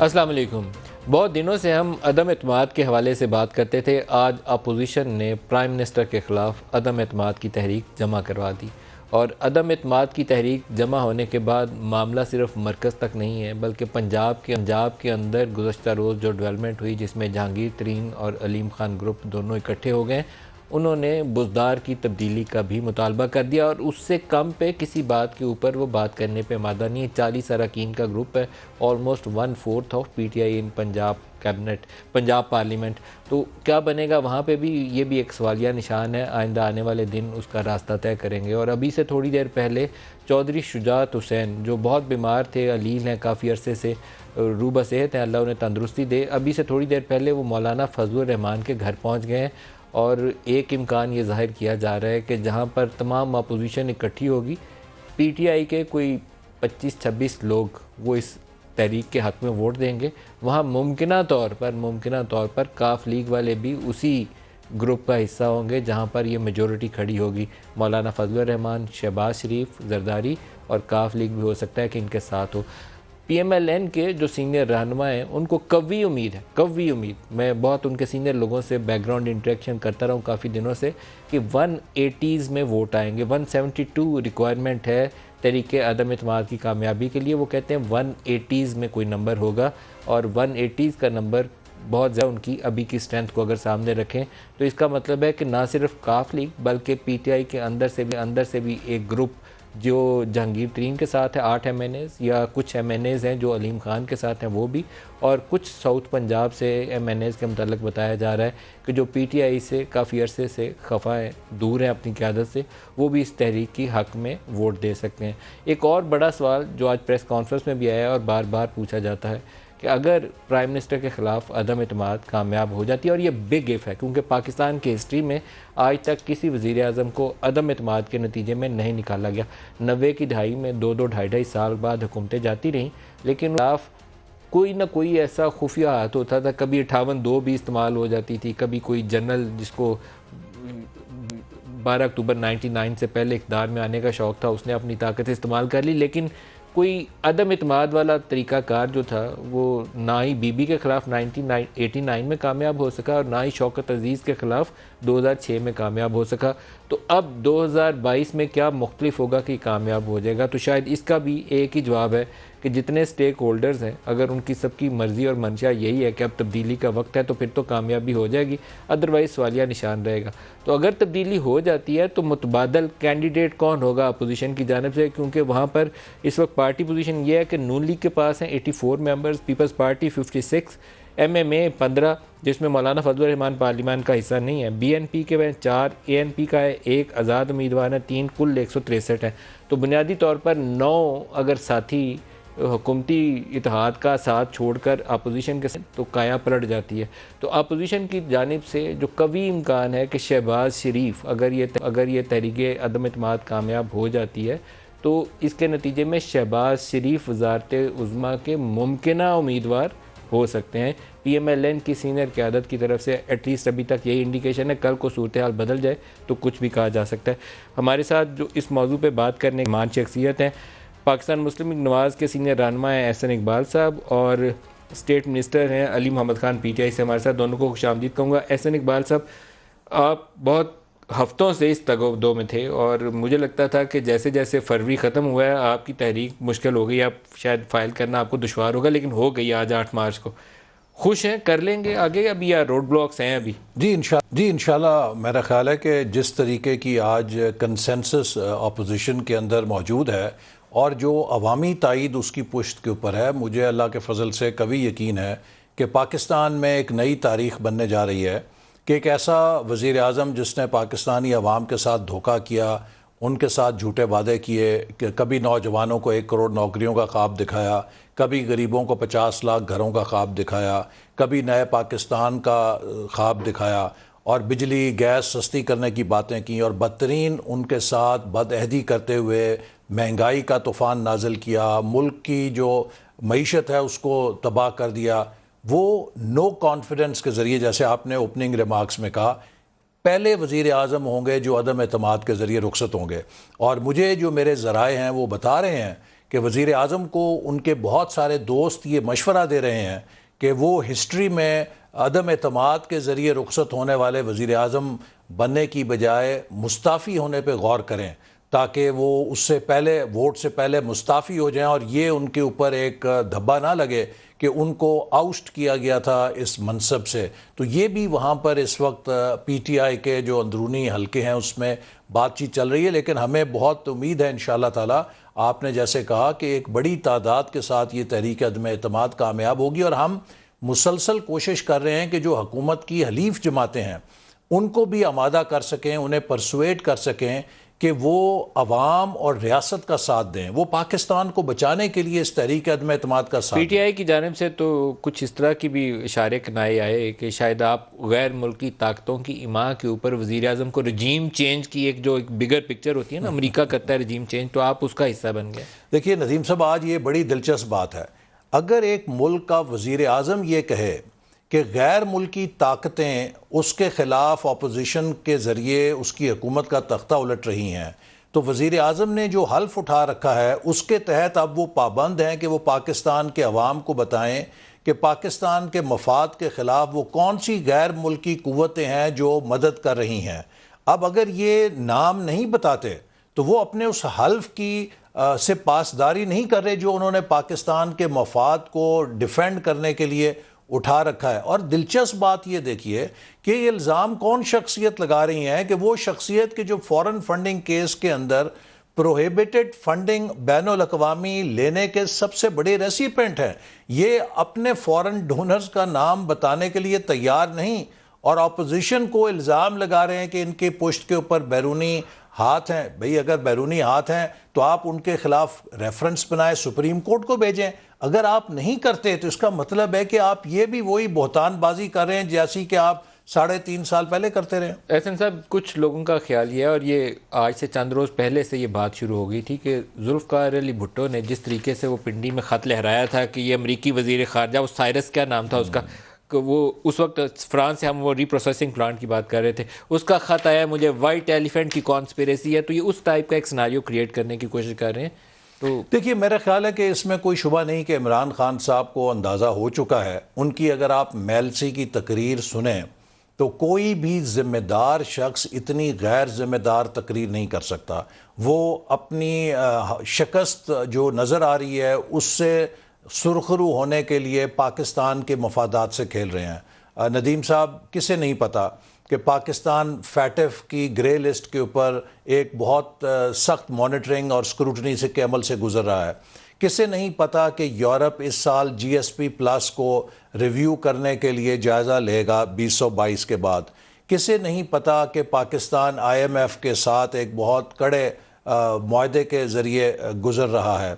السلام علیکم۔ بہت دنوں سے ہم عدم اعتماد کے حوالے سے بات کرتے تھے۔ آج اپوزیشن نے پرائم منسٹر کے خلاف عدم اعتماد کی تحریک جمع کروا دی، اور عدم اعتماد کی تحریک جمع ہونے کے بعد معاملہ صرف مرکز تک نہیں ہے بلکہ پنجاب کے اندر گزشتہ روز جو ڈیولپمنٹ ہوئی، جس میں جہانگیر ترین اور علیم خان گروپ دونوں اکٹھے ہو گئے، انہوں نے بزدار کی تبدیلی کا بھی مطالبہ کر دیا، اور اس سے کم پہ کسی بات کے اوپر وہ بات کرنے پہ آمادہ نہیں ہے۔ 40 اراکین کا گروپ ہے، almost 1/4 of P T I in Punjab cabinet, Punjab parliament. تو کیا بنے گا وہاں پہ بھی، یہ بھی ایک سوالیہ نشان ہے۔ آئندہ آنے والے دن اس کا راستہ طے کریں گے۔ اور ابھی سے تھوڑی دیر پہلے چودھری شجاعت حسین، جو بہت بیمار تھے، علیل ہیں، کافی عرصے سے روبہ صحت ہیں، اللہ انہیں تندرستی دے، ابھی سے تھوڑی دیر پہلے وہ مولانا فضل الرحمان کے گھر پہنچ گئے ہیں، اور ایک امکان یہ ظاہر کیا جا رہا ہے کہ جہاں پر تمام اپوزیشن اکٹھی ہوگی، پی ٹی آئی کے کوئی 25-26 لوگ وہ اس تحریک کے حق میں ووٹ دیں گے، وہاں ممکنہ طور پر کاف لیگ والے بھی اسی گروپ کا حصہ ہوں گے جہاں پر یہ میجورٹی کھڑی ہوگی۔ مولانا فضل الرحمان، شہباز شریف، زرداری اور کاف لیگ بھی ہو سکتا ہے کہ ان کے ساتھ ہو۔ پی ایم ایل این کے جو سینئر رہنما ہیں، ان کو قوی امید، میں بہت ان کے سینئر لوگوں سے بیک گراؤنڈ انٹریکشن کرتا رہا ہوں کافی دنوں سے، کہ 180s میں ووٹ آئیں گے۔ 172 ریکوائرمنٹ ہے تحریک عدم اعتماد کی کامیابی کے لیے، وہ کہتے ہیں 180s میں کوئی نمبر ہوگا، اور 180s کا نمبر بہت زیادہ ان کی ابھی کی اسٹرینتھ کو اگر سامنے رکھیں تو اس کا مطلب ہے کہ نہ صرف کاف لیگ بلکہ پی ٹی آئی کے اندر سے بھی ایک گروپ جو جہانگیر ترین کے ساتھ ہے، 8 ایم این ایز، یا کچھ ایم این ایز ہیں جو علیم خان کے ساتھ ہیں وہ بھی، اور کچھ ساؤتھ پنجاب سے ایم این ایز کے متعلق بتایا جا رہا ہے کہ جو پی ٹی آئی سے کافی عرصے سے خفا ہیں، دور ہیں اپنی قیادت سے، وہ بھی اس تحریک کی حق میں ووٹ دے سکتے ہیں۔ ایک اور بڑا سوال جو آج پریس کانفرنس میں بھی آیا ہے اور بار بار پوچھا جاتا ہے کہ اگر پرائم منسٹر کے خلاف عدم اعتماد کامیاب ہو جاتی ہے، اور یہ بگ ایف ہے کیونکہ پاکستان کی ہسٹری میں آج تک کسی وزیر اعظم کو عدم اعتماد کے نتیجے میں نہیں نکالا گیا۔ 90 کی دہائی میں 2-2 سال بعد حکومتیں جاتی رہیں، لیکن خلاف کوئی نہ کوئی ایسا خفیہ ہاتھ ہوتا تھا، کبھی 58-2 بھی استعمال ہو جاتی تھی، کبھی کوئی جنرل جس کو 12 اکتوبر 99 سے پہلے اقتدار میں آنے کا شوق تھا، اس نے اپنی طاقت استعمال کر لی، لیکن کوئی عدم اعتماد والا طریقہ کار جو تھا وہ نہ ہی بی بی کے خلاف 1989 میں کامیاب ہو سکا، اور نہ ہی شوکت عزیز کے خلاف 2006 میں کامیاب ہو سکا۔ تو اب 2022 میں کیا مختلف ہوگا کہ کامیاب ہو جائے گا؟ تو شاید اس کا بھی ایک ہی جواب ہے کہ جتنے سٹیک ہولڈرز ہیں، اگر ان کی سب کی مرضی اور منشا یہی ہے کہ اب تبدیلی کا وقت ہے تو پھر تو کامیابی ہو جائے گی، ادروائز سوالیہ نشان رہے گا۔ تو اگر تبدیلی ہو جاتی ہے تو متبادل کینڈیڈیٹ کون ہوگا اپوزیشن کی جانب سے؟ کیونکہ وہاں پر اس وقت پارٹی پوزیشن یہ ہے کہ نون لیگ کے پاس ہیں 84 ممبرز، پیپلز پارٹی 56، ایم ایم اے 15، جس میں مولانا فضل الرحمان پارلیمان کا حصہ نہیں ہے، بی این پی کے 4، اے این پی کا ہے 1، آزاد امیدوار ہیں 3، کل 163 ہیں۔ تو بنیادی طور پر 9 اگر ساتھی حکومتی اتحاد کا ساتھ چھوڑ کر اپوزیشن کے ساتھ تو کایا پلٹ جاتی ہے۔ تو اپوزیشن کی جانب سے جو قوی امکان ہے کہ شہباز شریف، اگر یہ تحریک عدم اعتماد کامیاب ہو جاتی ہے تو اس کے نتیجے میں شہباز شریف وزارت عظمیٰ کے ممکنہ امیدوار ہو سکتے ہیں۔ پی ایم ایل این کی سینئر قیادت کی طرف سے ایٹ لیسٹ ابھی تک یہی انڈیکیشن ہے، کل کو صورتحال بدل جائے تو کچھ بھی کہا جا سکتا ہے۔ ہمارے ساتھ جو اس موضوع پہ بات کرنے کی مان شخصیت ہیں، پاکستان مسلم لیگ نواز کے سینئر رہنما ہیں احسن اقبال صاحب، اور اسٹیٹ منسٹر ہیں علی Muhammad Khan P T I سے ہمارے ساتھ، دونوں کو خوش آمدید کہوں گا۔ احسن اقبال صاحب، آپ بہت ہفتوں سے اس تگ و دو میں تھے، اور مجھے لگتا تھا کہ جیسے جیسے فروری ختم ہوا ہے آپ کی تحریک مشکل ہو گئی، آپ شاید فائل کرنا آپ کو دشوار ہوگا، لیکن ہو گئی آج 8 مارچ کو۔ خوش ہیں؟ کر لیں گے آگے ابھی، یا روڈ بلاکس ہیں ابھی؟ جی انشاءاللہ میرا خیال ہے کہ جس طریقے کی آج کنسنسس اپوزیشن کے اندر موجود ہے اور جو عوامی تائید اس کی پشت کے اوپر ہے، مجھے اللہ کے فضل سے قوی یقین ہے کہ پاکستان میں ایک نئی تاریخ بننے جا رہی ہے، کہ ایک ایسا وزیر اعظم جس نے پاکستانی عوام کے ساتھ دھوکہ کیا، ان کے ساتھ جھوٹے وعدے کیے، کہ کبھی نوجوانوں کو 1 کروڑ نوکریوں کا خواب دکھایا، کبھی غریبوں کو 50 لاکھ گھروں کا خواب دکھایا، کبھی نئے پاکستان کا خواب دکھایا، اور بجلی گیس سستی کرنے کی باتیں کی، اور بدترین ان کے ساتھ بدعہدی کرتے ہوئے مہنگائی کا طوفان نازل کیا، ملک کی جو معیشت ہے اس کو تباہ کر دیا۔ وہ نو کانفیڈنس کے ذریعے، جیسے آپ نے اوپننگ ریمارکس میں کہا، پہلے وزیر اعظم ہوں گے جو عدم اعتماد کے ذریعے رخصت ہوں گے۔ اور مجھے جو میرے ذرائع ہیں وہ بتا رہے ہیں کہ وزیر اعظم کو ان کے بہت سارے دوست یہ مشورہ دے رہے ہیں کہ وہ ہسٹری میں عدم اعتماد کے ذریعے رخصت ہونے والے وزیر اعظم بننے کی بجائے مستعفی ہونے پہ غور کریں، تاکہ وہ اس سے پہلے ووٹ سے پہلے مستعفی ہو جائیں اور یہ ان کے اوپر ایک دھبا نہ لگے کہ ان کو آؤسٹ کیا گیا تھا اس منصب سے۔ تو یہ بھی وہاں پر اس وقت پی ٹی آئی کے جو اندرونی حلقے ہیں اس میں بات چیت چل رہی ہے، لیکن ہمیں بہت امید ہے انشاءاللہ تعالی، آپ نے جیسے کہا کہ ایک بڑی تعداد کے ساتھ یہ تحریک عدم اعتماد کامیاب ہوگی، اور ہم مسلسل کوشش کر رہے ہیں کہ جو حکومت کی حلیف جماعتیں ہیں ان کو بھی آمادہ کر سکیں، انہیں پرسویٹ کر سکیں کہ وہ عوام اور ریاست کا ساتھ دیں، وہ پاکستان کو بچانے کے لیے اس تحریک عدم اعتماد کا ساتھ پی دیں۔ ٹی آئی کی جانب سے تو کچھ اس طرح کی بھی اشارے کنائے آئے کہ شاید آپ غیر ملکی طاقتوں کی ایما کے اوپر وزیر اعظم کو رجیم چینج کی ایک جو ایک بگر پکچر ہوتی ہے نا، امریکہ کرتا ہے رجیم چینج، تو آپ اس کا حصہ بن گئے۔ دیکھیے ندیم صاحب، آج یہ بڑی دلچسپ بات ہے، اگر ایک ملک کا وزیر اعظم یہ کہے کہ غیر ملکی طاقتیں اس کے خلاف اپوزیشن کے ذریعے اس کی حکومت کا تختہ الٹ رہی ہیں، تو وزیر اعظم نے جو حلف اٹھا رکھا ہے اس کے تحت اب وہ پابند ہیں کہ وہ پاکستان کے عوام کو بتائیں کہ پاکستان کے مفاد کے خلاف وہ کون سی غیر ملکی قوتیں ہیں جو مدد کر رہی ہیں۔ اب اگر یہ نام نہیں بتاتے تو وہ اپنے اس حلف کی سے پاسداری نہیں کر رہے جو انہوں نے پاکستان کے مفاد کو ڈیفینڈ کرنے کے لیے اٹھا رکھا ہے۔ اور دلچسپ بات یہ دیکھیے کہ یہ الزام کون شخصیت لگا رہی ہیں کہ وہ شخصیت کے جو فورن فنڈنگ کیس کے اندر پروہیبیٹڈ فنڈنگ بین الاقوامی لینے کے سب سے بڑے ریسیپینٹ ہیں، یہ اپنے فورن ڈونرز کا نام بتانے کے لیے تیار نہیں، اور اپوزیشن کو الزام لگا رہے ہیں کہ ان کے پشت کے اوپر بیرونی ہاتھ ہیں۔ بھئی اگر بیرونی ہاتھ ہیں تو آپ ان کے خلاف ریفرنس بنائیں، سپریم کورٹ کو بھیجیں۔ اگر آپ نہیں کرتے تو اس کا مطلب ہے کہ آپ یہ بھی وہی بہتان بازی کر رہے ہیں جیسی کہ آپ 3.5 سال پہلے کرتے رہے۔ احسن صاحب، کچھ لوگوں کا خیال یہ ہے، اور یہ آج سے چند روز پہلے سے یہ بات شروع ہو گئی تھی، کہ ذوالفقار علی بھٹو نے جس طریقے سے وہ پنڈی میں خط لہرایا تھا کہ یہ امریکی وزیر خارجہ، وہ سائرس کیا نام تھا اس کا، کہ وہ اس وقت فرانس سے ہم وہ ری پروسیسنگ پلانٹ کی بات کر رہے تھے، اس کا خط آیا مجھے وائٹ ایلیفینٹ کی کانسپیریسی ہے، تو یہ اس ٹائپ کا ایک سناریو کریٹ کرنے کی کوشش کر رہے ہیں۔ تو دیکھیے میرا خیال ہے کہ اس میں کوئی شبہ نہیں کہ عمران خان صاحب کو اندازہ ہو چکا ہے، ان کی اگر آپ میلسی کی تقریر سنیں تو کوئی بھی ذمہ دار شخص اتنی غیر ذمہ دار تقریر نہیں کر سکتا۔ وہ اپنی شکست جو نظر آ رہی ہے اس سے سرخرو ہونے کے لیے پاکستان کے مفادات سے کھیل رہے ہیں۔ ندیم صاحب، کسے نہیں پتا کہ پاکستان فیٹف کی گرے لسٹ کے اوپر ایک بہت سخت مانیٹرنگ اور سکروٹنی سے کے عمل سے گزر رہا ہے؟ کسے نہیں پتا کہ یورپ اس سال جی ایس پی پلس کو ریویو کرنے کے لیے جائزہ لے گا 2022 کے بعد؟ کسے نہیں پتا کہ پاکستان آئی ایم ایف کے ساتھ ایک بہت کڑے معاہدے کے ذریعے گزر رہا ہے؟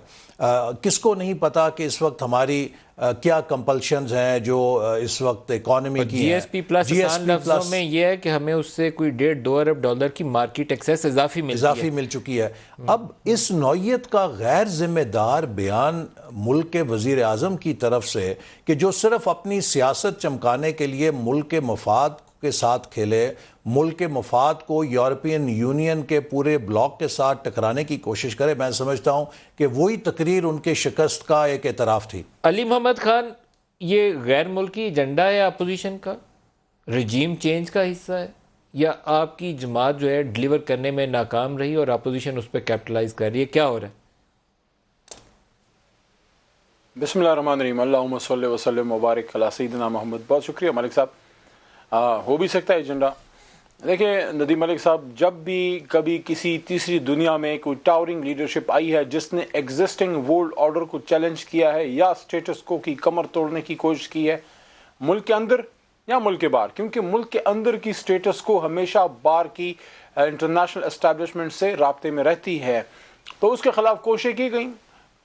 کس کو نہیں پتا کہ اس وقت ہماری کیا کمپلشنز ہیں جو اس وقت اکانومی کی ہیں؟ جی ایس پی پلس آسان لفظوں میں یہ ہے کہ ہمیں اس سے کوئی $1.5 ارب کی مارکیٹ ایکسیس اضافی مل چکی ہے۔ اب اس نوعیت کا غیر ذمہ دار بیان ملک کے وزیر اعظم کی طرف سے، کہ جو صرف اپنی سیاست چمکانے کے لیے ملک کے مفاد کے ساتھ کھیلے، ملک کے مفاد کو یورپین یونین کے پورے بلاک کے ساتھ ٹکرانے کی کوشش کرے، میں سمجھتا ہوں کہ وہی تقریر ان کے شکست کا ایک اعتراف تھی۔ علی محمد خان، یہ غیر ملکی ایجنڈا ہے اپوزیشن کا، رجیم چینج کا حصہ ہے، یا آپ کی جماعت جو ہے ڈیلیور کرنے میں ناکام رہی اور اپوزیشن اس پہ کیپٹلائز کر رہی ہے؟ کیا ہو رہا ہے؟ بسم اللہ الرحمن الرحیم، اللہم صلی وسلم مبارک علی سیدنا محمد۔ بہت شکریہ ملک صاحب۔ ہو بھی سکتا ہے ایجنڈا۔ دیکھیں ندیم ملک صاحب، جب بھی کبھی کسی تیسری دنیا میں کوئی ٹاورنگ لیڈرشپ آئی ہے جس نے ایگزسٹنگ ورلڈ آرڈر کو چیلنج کیا ہے یا سٹیٹس کو کی کمر توڑنے کی کوشش کی ہے، ملک کے اندر یا ملک کے باہر، کیونکہ ملک کے اندر کی سٹیٹس کو ہمیشہ باہر کی انٹرنیشنل اسٹیبلشمنٹ سے رابطے میں رہتی ہے، تو اس کے خلاف کوششیں کی گئیں،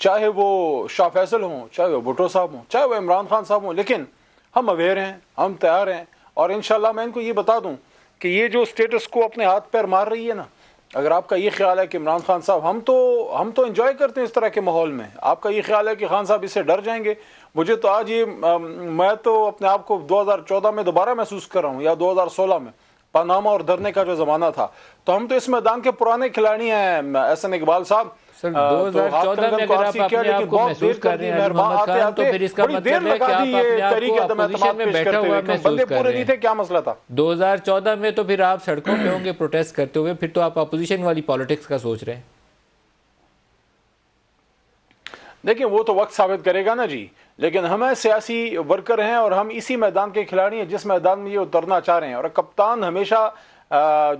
چاہے وہ شاہ فیصل ہوں، چاہے وہ بھٹو صاحب ہوں، چاہے وہ عمران خان صاحب ہوں، لیکن ہم اویئر ہیں، ہم تیار ہیں، اور انشاءاللہ میں ان کو یہ بتا دوں کہ یہ جو سٹیٹس کو اپنے ہاتھ پیر مار رہی ہے نا، اگر آپ کا یہ خیال ہے کہ عمران خان صاحب ہم تو انجوائے کرتے ہیں اس طرح کے ماحول میں، آپ کا یہ خیال ہے کہ خان صاحب اس سے ڈر جائیں گے، مجھے تو آج یہ میں تو اپنے آپ کو 2014 میں دوبارہ محسوس کر رہا ہوں، یا 2016 میں پاناما اور دھرنے کا جو زمانہ تھا، تو ہم تو اس میدان کے پرانے کھلاڑی ہیں احسن اقبال صاحب۔ سر 2014 میں اگر آپ اپنے آپ کو محسوس کر رہے ہیں علی محمد خان تو پھر اس کا مطلب ہے کہ آپ اپنے آپ کو اپوزیشن میں بیٹھا ہوا محسوس کر رہے ہیں. کیا مسئلہ تھا 2014 میں تو پھر آپ سڑکوں پہ ہوں گے پروٹیسٹ کرتے ہوئے, پھر تو آپ اپوزیشن والی پالیٹکس کا سوچ رہے ہیں. دیکھیں وہ تو وقت ثابت کرے گا نا جی, لیکن ہمیں سیاسی ورکر ہیں اور ہم اسی میدان کے کھلاڑی ہیں جس میدان میں یہ اترنا چاہ رہے ہیں, اور کپتان ہمیشہ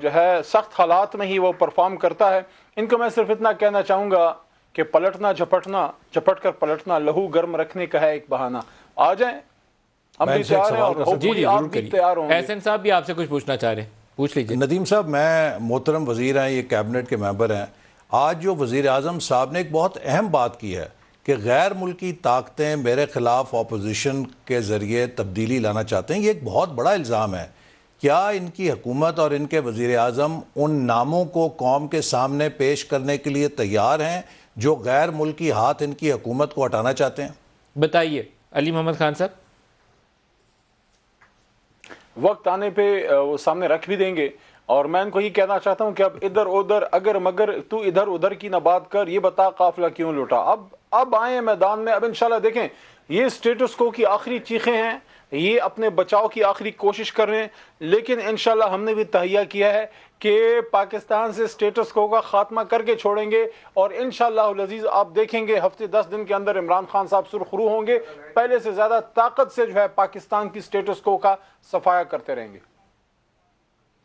جو ہے سخت حالات میں ہی وہ پرفارم کرتا ہے. ان کو میں صرف اتنا کہنا چاہوں گا کہ پلٹنا جھپٹ کر پلٹنا لہو گرم رکھنے کا ہے ایک بہانہ. آ جائیں, ہم میں بھی ان سے ایک تیار ہیں سوال اور کر سکتا ہوں؟ جی آپ ضرور بھی کریے. تیار ہوں گے. احسن صاحب بھی آپ سے کچھ پوچھنا چاہ رہے ہیں, پوچھ لیجیے. ندیم صاحب, میں محترم وزیر ہیں, یہ کیبنٹ کے ممبر ہیں. آج جو وزیر اعظم صاحب نے ایک بہت اہم بات کی ہے کہ غیر ملکی طاقتیں میرے خلاف اپوزیشن کے ذریعے تبدیلی لانا چاہتے ہیں, یہ ایک بہت بڑا الزام ہے. کیا ان کی حکومت اور ان کے وزیر اعظم ان ناموں کو قوم کے سامنے پیش کرنے کے لیے تیار ہیں جو غیر ملکی ہاتھ ان کی حکومت کو ہٹانا چاہتے ہیں؟ بتائیے علی محمد خان صاحب. وقت آنے پہ وہ سامنے رکھ بھی دیں گے, اور میں ان کو یہ کہنا چاہتا ہوں کہ اب ادھر ادھر اگر مگر تو ادھر ادھر کی نہ بات کر, یہ بتا قافلہ کیوں لوٹا. اب آئیں میدان میں. اب انشاءاللہ دیکھیں یہ سٹیٹس کو کی آخری چیخیں ہیں, یہ اپنے بچاؤ کی آخری کوشش کر رہے ہیں, لیکن انشاءاللہ ہم نے بھی تہیہ کیا ہے کہ پاکستان سے سٹیٹس کو کا خاتمہ کر کے چھوڑیں گے, اور انشاءاللہ العزیز آپ دیکھیں گے ہفتے 10 دن کے اندر عمران خان صاحب سرخرو ہوں گے, پہلے سے زیادہ طاقت سے جو ہے پاکستان کی سٹیٹس کو کا صفایا کرتے رہیں گے.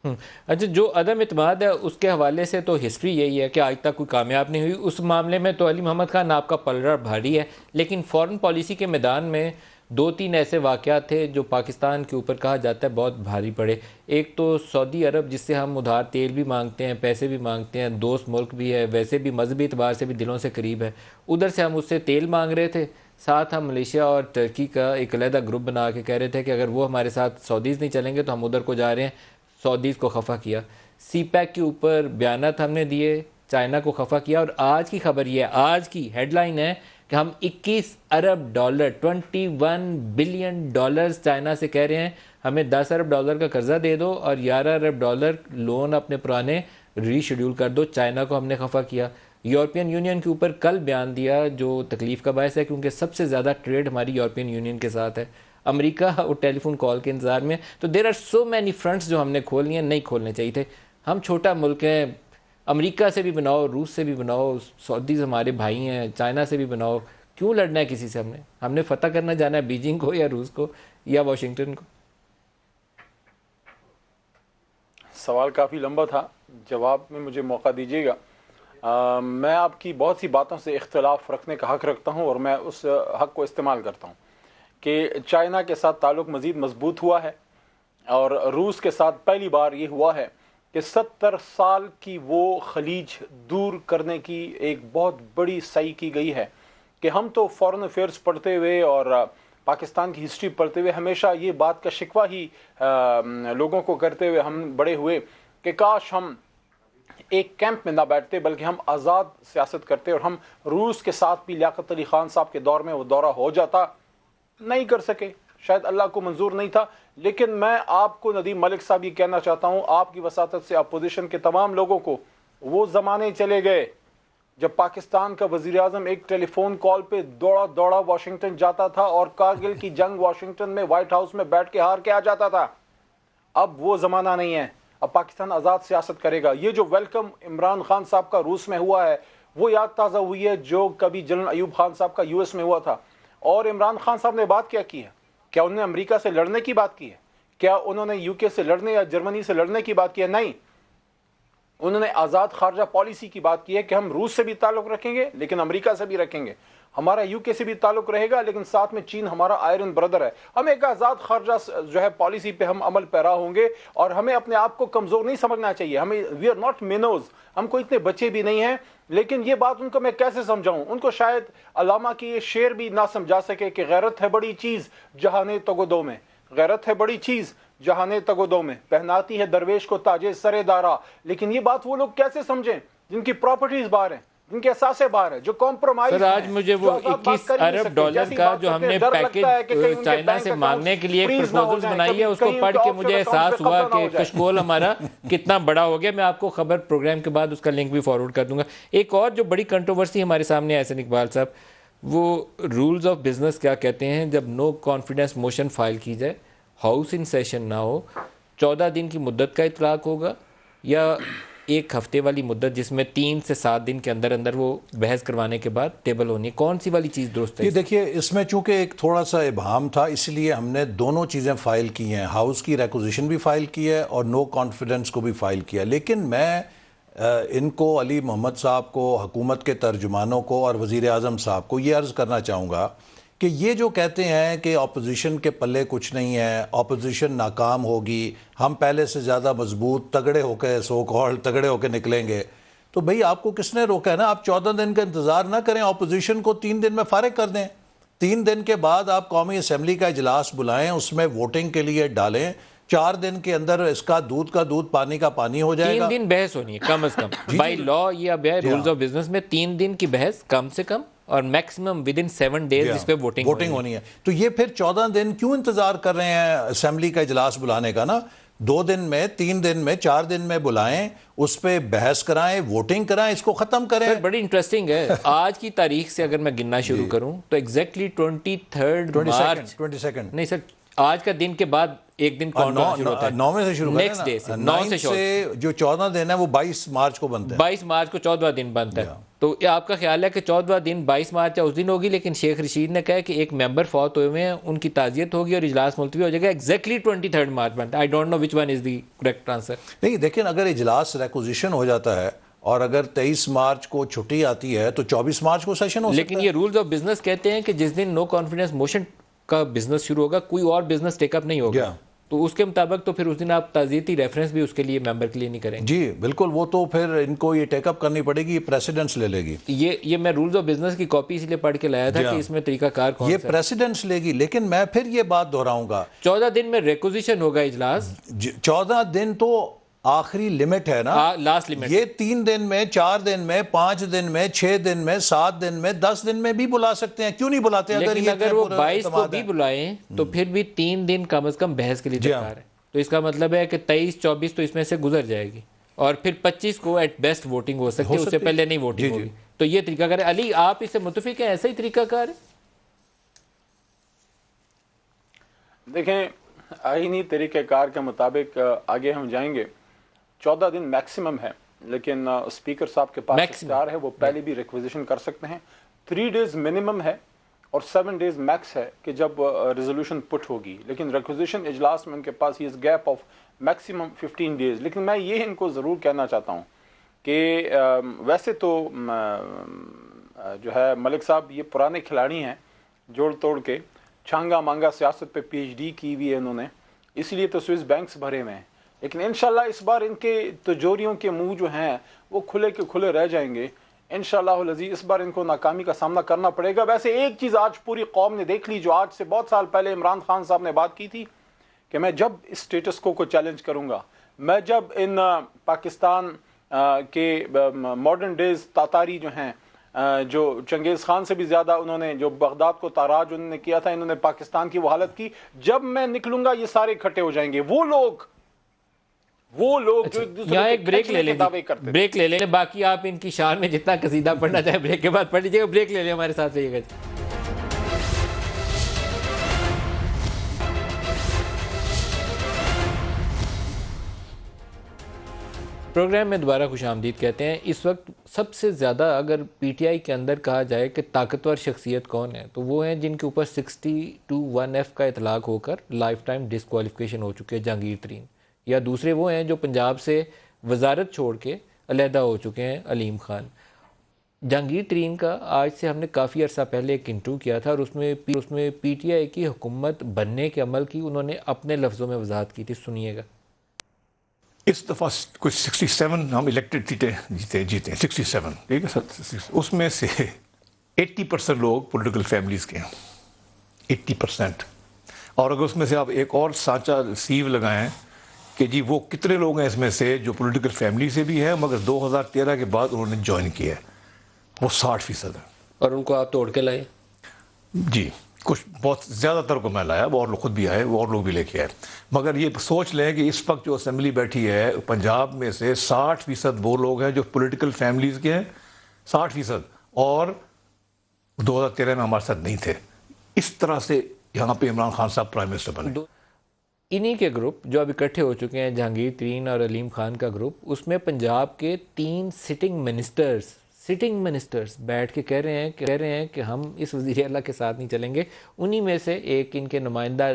اچھا, جو عدم اعتماد ہے اس کے حوالے سے تو ہسٹری یہی ہے کہ آج تک کوئی کامیاب نہیں ہوئی. اس معاملے میں تو علی محمد خان آپ کا پلڑا بھاری ہے, لیکن فورن پالیسی کے میدان میں 2-3 ایسے واقعات تھے جو پاکستان کے اوپر کہا جاتا ہے بہت بھاری پڑے. ایک تو سعودی عرب, جس سے ہم ادھار تیل بھی مانگتے ہیں, پیسے بھی مانگتے ہیں, دوست ملک بھی ہے, ویسے بھی مذہبی اعتبار سے بھی دلوں سے قریب ہے. ادھر سے ہم اس سے تیل مانگ رہے تھے, ساتھ ہم ملیشیا اور ترکی کا ایک علیحدہ گروپ بنا کے کہہ رہے تھے کہ اگر وہ ہمارے ساتھ سعودیز نہیں چلیں گے تو ہم ادھر کو جا رہے ہیں. سعودیز کو خفا کیا, سی پیک کے اوپر بیانات ہم نے دیے, چائنا کو خفا کیا, اور آج کی خبر یہ ہے, آج کی ہیڈ لائن ہے کہ ہم 21 ارب ڈالر 21 بلین ڈالرز چائنا سے کہہ رہے ہیں ہمیں 10 ارب ڈالر کا قرضہ دے دو اور 11 ارب ڈالر لون اپنے پرانے ری شیڈیول کر دو. چائنا کو ہم نے خفا کیا. یورپین یونین کے اوپر کل بیان دیا جو تکلیف کا باعث ہے کیونکہ سب سے زیادہ ٹریڈ ہماری یورپین یونین کے ساتھ ہے. امریکہ اور ٹیلی فون کال کے انتظار میں. تو there are so many friends جو ہم نے کھولنی ہیں, نہیں کھولنے چاہیے تھے. ہم چھوٹا ملک ہیں, امریکہ سے بھی بناؤ, روس سے بھی بناؤ, سعودیز ہمارے بھائی ہیں, چائنا سے بھی بناؤ, کیوں لڑنا ہے کسی سے؟ ہم نے فتح کرنا جانا ہے بیجنگ کو یا روس کو یا واشنگٹن کو. سوال کافی لمبا تھا, جواب میں مجھے موقع دیجیے گا. میں آپ کی بہت سی باتوں سے اختلاف رکھنے کا حق رکھتا ہوں, اور میں اس حق کو استعمال کرتا ہوں کہ چائنا کے ساتھ تعلق مزید مضبوط ہوا ہے, اور روس کے ساتھ پہلی بار یہ ہوا ہے کہ 70 سال کی وہ خلیج دور کرنے کی ایک بہت بڑی سعی کی گئی ہے. کہ ہم تو فورن افیئرز پڑھتے ہوئے اور پاکستان کی ہسٹری پڑھتے ہوئے ہمیشہ یہ بات کا شکوہ ہی لوگوں کو کرتے ہوئے ہم بڑے ہوئے کہ کاش ہم ایک کیمپ میں نہ بیٹھتے بلکہ ہم آزاد سیاست کرتے, اور ہم روس کے ساتھ بھی لیاقت علی خان صاحب کے دور میں وہ دورہ ہو جاتا. نہیں کر سکے, شاید اللہ کو منظور نہیں تھا. لیکن میں آپ کو ندیم ملک صاحب یہ کہنا چاہتا ہوں, آپ کی وساطت سے اپوزیشن کے تمام لوگوں کو, وہ زمانے چلے گئے جب پاکستان کا وزیر اعظم ایک ٹیلی فون کال پہ دوڑا دوڑا واشنگٹن جاتا تھا اور کارگل کی جنگ واشنگٹن میں وائٹ ہاؤس میں بیٹھ کے ہار کے آ جاتا تھا. اب وہ زمانہ نہیں ہے. اب پاکستان آزاد سیاست کرے گا. یہ جو ویلکم عمران خان صاحب کا روس میں ہوا ہے وہ یاد تازہ ہوئی ہے جو کبھی جنرل ایوب خان صاحب کا یو ایس میں ہوا تھا. اور عمران خان صاحب نے بات کیا کی ہے؟ کیا انہوں نے امریکہ سے لڑنے کی بات کی ہے؟ کیا انہوں نے یو کے سے لڑنے یا جرمنی سے لڑنے کی بات کی ہے؟ نہیں. انہوں نے آزاد خارجہ پالیسی کی بات کی ہے کہ ہم روس سے بھی تعلق رکھیں گے لیکن امریکہ سے بھی رکھیں گے, ہمارا یو کے سے بھی تعلق رہے گا لیکن ساتھ میں چین ہمارا آئرن بردر ہے. ہم ایک آزاد خارجہ جو ہے پالیسی پہ ہم عمل پیرا ہوں گے, اور ہمیں اپنے آپ کو کمزور نہیں سمجھنا چاہیے. ہمیں وی آر ناٹ مینوز, ہم کو اتنے بچے بھی نہیں ہیں. لیکن یہ بات ان کو میں کیسے سمجھاؤں؟ ان کو شاید علامہ کی یہ شعر بھی نہ سمجھا سکے کہ غیرت ہے بڑی چیز جہانے تگودو میں, غیرت ہے بڑی چیز جہانے تگودو میں, پہناتی ہے درویش کو تاجے سرے دارا. لیکن یہ بات وہ لوگ کیسے سمجھیں جن کی پراپرٹیز باہر ہیں, جن کے احساسے باہر ہے, جو کمپرومائز سر آج مجھے وہ 21 ارب ڈالر کا جو ہم نے پیکیج چائنا سے مانگنے کے لیے ایک پروپوزل بنائی ہے, اس کو پڑھ کے مجھے احساس ہوا کہ کشکول ہمارا کتنا بڑا ہو گیا. میں آپ کو خبر پروگرام کے بعد اس کا لنک بھی فارورڈ کر دوں گا. ایک اور جو بڑی کنٹروورسی ہمارے سامنے ہے احسن اقبال صاحب, وہ رولز آف بزنس کیا کہتے ہیں جب نو کانفیڈنس موشن فائل کی جائے, ہاؤس ان سیشن نہ ہو, 14 دن کی مدت کا اطلاق ہوگا یا ایک ہفتے والی مدت جس میں 3 سے 7 دن کے اندر اندر وہ بحث کروانے کے بعد ٹیبل ہونی ہے, کون سی والی چیز درست ہے؟ یہ دیکھیے اس میں چونکہ ایک تھوڑا سا ابہام تھا, اس لیے ہم نے دونوں چیزیں فائل کی ہیں, ہاؤس کی ریکوزیشن بھی فائل کی ہے اور نو کانفیڈنس کو بھی فائل کیا. لیکن میں ان کو, علی محمد صاحب کو, حکومت کے ترجمانوں کو اور وزیر اعظم صاحب کو یہ عرض کرنا چاہوں گا کہ یہ جو کہتے ہیں کہ اپوزیشن کے پلے کچھ نہیں ہے, اپوزیشن ناکام ہوگی, ہم پہلے سے زیادہ مضبوط تگڑے ہو کے سو کال تگڑے ہو کے نکلیں گے, تو بھئی آپ کو کس نے روکا ہے نا, آپ 14 دن کا انتظار نہ کریں, اپوزیشن کو 3 دن میں فارغ کر دیں. 3 دن کے بعد آپ قومی اسمبلی کا اجلاس بلائیں, اس میں ووٹنگ کے لیے ڈالیں, 4 دن کے اندر اس کا دودھ پانی کا پانی ہو جائے گا. 3 دن بحث ہونی ہے کم از کم بائی لا, یہ اب ہے رولز آف بزنس میں 3 دن کی بحث کم سے کم اور میکسیمم ود ان 7 ڈیز اس پہ ووٹنگ ہونی ہے. تو یہ پھر 14 دن کیوں انتظار کر رہے ہیں اسمبلی کا اجلاس بلانے کا نا, 2 دن میں, 3 دن میں, 4 دن میں بلائیں, اس پہ بحث کرائیں, ووٹنگ کرائیں, اس کو ختم کریں. بڑی انٹرسٹنگ ہے. آج کی تاریخ سے اگر میں گننا شروع کروں تو ایگزیکٹلی 23 مارچ, 22 نہیں سر, آج کا دن کے بعد ایک دن کاؤنٹ ہونا شروع ہوتا ہے, 9 سے شروع نیکسٹ ڈے سے 9 سے جو 14 دن ہے وہ 22 مارچ کو بنتا ہے, 22 مارچ کو 14واں دن بنتا ہے. تو آپ کا خیال ہے کہ 14واں دن 22 مارچ اس دن ہوگی, لیکن شیخ رشید نے کہا کہ ایک ممبر فوت ہوئے ہیں, ان کی تعزیت ہوگی اور اجلاس ملتوی ہو جائے گا, ایگزیکٹلی 23 مارچ بنتا ہے. I don't know which one is the correct answer. نہیں لیکن اگر اجلاس ریکوزیشن ہو جاتا ہے اور اگر 23 مارچ کو چھٹی آتی ہے تو 24 مارچ کو سیشن ہو سکتا ہے. لیکن یہ رولز آف بزنس کہتے ہیں کہ جس دن نو کانفیڈنس موشن کا بزنس شروع ہوگا کوئی اور بزنس ٹیک اپ نہیں ہوگا, تو اس کے مطابق تو پھر اس دن آپ تعزیتی ریفرنس بھی اس کے لیے ممبر کے لیے نہیں کریں گے. جی بالکل, وہ تو پھر ان کو یہ ٹیک اپ کرنی پڑے گی, یہ پریسیڈنس لے لے گی. یہ میں رولز آف بزنس کی کاپی اس لیے پڑھ کے لایا تھا کہ اس میں طریقہ کار کون سا ہے. یہ پریسیڈنس لے گی. لیکن میں پھر یہ بات دہراؤں گا, 14 دن میں ریکوزیشن ہوگا اجلاس, 14 دن تو آخری لمٹ ہے نا, لاسٹ لمٹ. یہ 3 دن میں, 4 دن میں, 5 دن میں, 6 دن میں, 7 دن میں, 10 دن میں بھی بلا سکتے ہیں, کیوں نہیں بلاتے؟ لیکن اگر وہ 22 کو بھی بلائیں تو پھر بھی 3 دن کم از کم بحث کے لیے درکار ہے. تو اس کا مطلب ہے کہ 23 24 تو اس میں سے گزر جائے گی اور پھر 25 کو ایٹ بیسٹ ووٹنگ ہو سکتی ہے, اس سے پہلے نہیں ووٹنگ ہوگی. تو یہ طریقہ کار ہے. علی آپ اس سے متفق ہیں, ایسا ہی طریقہ کار ہے؟ دیکھیں آئینی طریقہ کار کے مطابق آگے ہم جائیں گے. 14 دن میکسیمم ہے, لیکن اسپیکر صاحب کے پاس اختیار ہے, وہ پہلے بھی ریکویزیشن کر سکتے ہیں. 3 ڈیز منیمم ہے اور 7 ڈیز میکس ہے کہ جب ریزولوشن پٹ ہوگی, لیکن ریکوزیشن اجلاس میں ان کے پاس یہ گیپ آف میکسیمم 15 ڈیز. لیکن میں یہ ان کو ضرور کہنا چاہتا ہوں کہ ویسے تو جو ہے ملک صاحب یہ پرانے کھلاڑی ہیں, جوڑ توڑ کے چھانگا مانگا سیاست پہ PhD کی ہوئی ہے انہوں نے, اس لیے تو سوئس بینکس بھرے ہوئے ہیں. لیکن انشاءاللہ اس بار ان کے تجوریوں کے منہ جو ہیں وہ کھلے کے کھلے رہ جائیں گے انشاءاللہ العزیز. اس بار ان کو ناکامی کا سامنا کرنا پڑے گا. ویسے ایک چیز آج پوری قوم نے دیکھ لی, جو آج سے بہت سال پہلے عمران خان صاحب نے بات کی تھی کہ میں جب اس سٹیٹس کو چیلنج کروں گا, میں جب ان پاکستان کے ماڈرن ڈیز تاتاری جو ہیں, جو چنگیز خان سے بھی زیادہ انہوں نے جو بغداد کو تاراج انہوں نے کیا تھا, انہوں نے پاکستان کی وہ حالت کی, جب میں نکلوں گا یہ سارے اکٹھے ہو جائیں گے. وہ لوگ جو یہاں ایک بریک لے لیں, بریک لے لیں, باقی آپ ان کی شان میں جتنا قصیدہ پڑھنا چاہیں بریک کے بعد پڑھ لیجیے گا. بریک لے لیں, ہمارے ساتھ رہیے گا. پروگرام میں دوبارہ خوش آمدید کہتے ہیں. اس وقت سب سے زیادہ اگر PTI کے اندر کہا جائے کہ طاقتور شخصیت کون ہے تو وہ ہیں جن کے اوپر 60(1)(f) کا اطلاق ہو کر لائف ٹائم ڈسکوالیفیکیشن ہو چکے ہیں, جہانگیر ترین, یا دوسرے وہ ہیں جو پنجاب سے وزارت چھوڑ کے علیحدہ ہو چکے ہیں, علیم خان. جہانگیر ترین کا آج سے ہم نے کافی عرصہ پہلے ایک انٹرویو کیا تھا اور اس میں PTI کی حکومت بننے کے عمل کی انہوں نے اپنے لفظوں میں وضاحت کی تھی, سنیے گا. اس دفعہ کچھ 67 ہم الیکٹڈ جیتے 67, ٹھیک ہے سر. اس میں سے 80% لوگ پولیٹیکل فیملیز کے ہیں, 80%. اور اگر اس میں سے آپ ایک اور سانچہ سیو لگائیں کہ جی وہ کتنے لوگ ہیں اس میں سے جو پولیٹیکل فیملی سے بھی ہے مگر 2013 کے بعد انہوں نے جوائن کیا ہے, وہ 60% ہے. اور ان کو آپ توڑ کے لائے؟ جی کچھ بہت زیادہ تر کو میں لایا، وہ اور لوگ خود بھی آئے، وہ اور لوگ بھی لے کے آئے. مگر یہ سوچ لیں کہ اس وقت جو اسمبلی بیٹھی ہے پنجاب میں سے 60% وہ لوگ ہیں جو پولیٹیکل فیملیز کے ہیں، 60%، اور 2013 میں ہمارے ساتھ نہیں تھے. اس طرح سے یہاں پہ عمران خان صاحب پرائم منسٹر بنے. انہی کے گروپ جو اب اکٹھے ہو چکے ہیں، جہانگیر ترین اور علیم خان کا گروپ، اس میں پنجاب کے 3 سٹنگ منسٹرز بیٹھ کے کہہ رہے ہیں کہ ہم اس وزیر اعلیٰ کے ساتھ نہیں چلیں گے. انہی میں سے ایک ان کے نمائندہ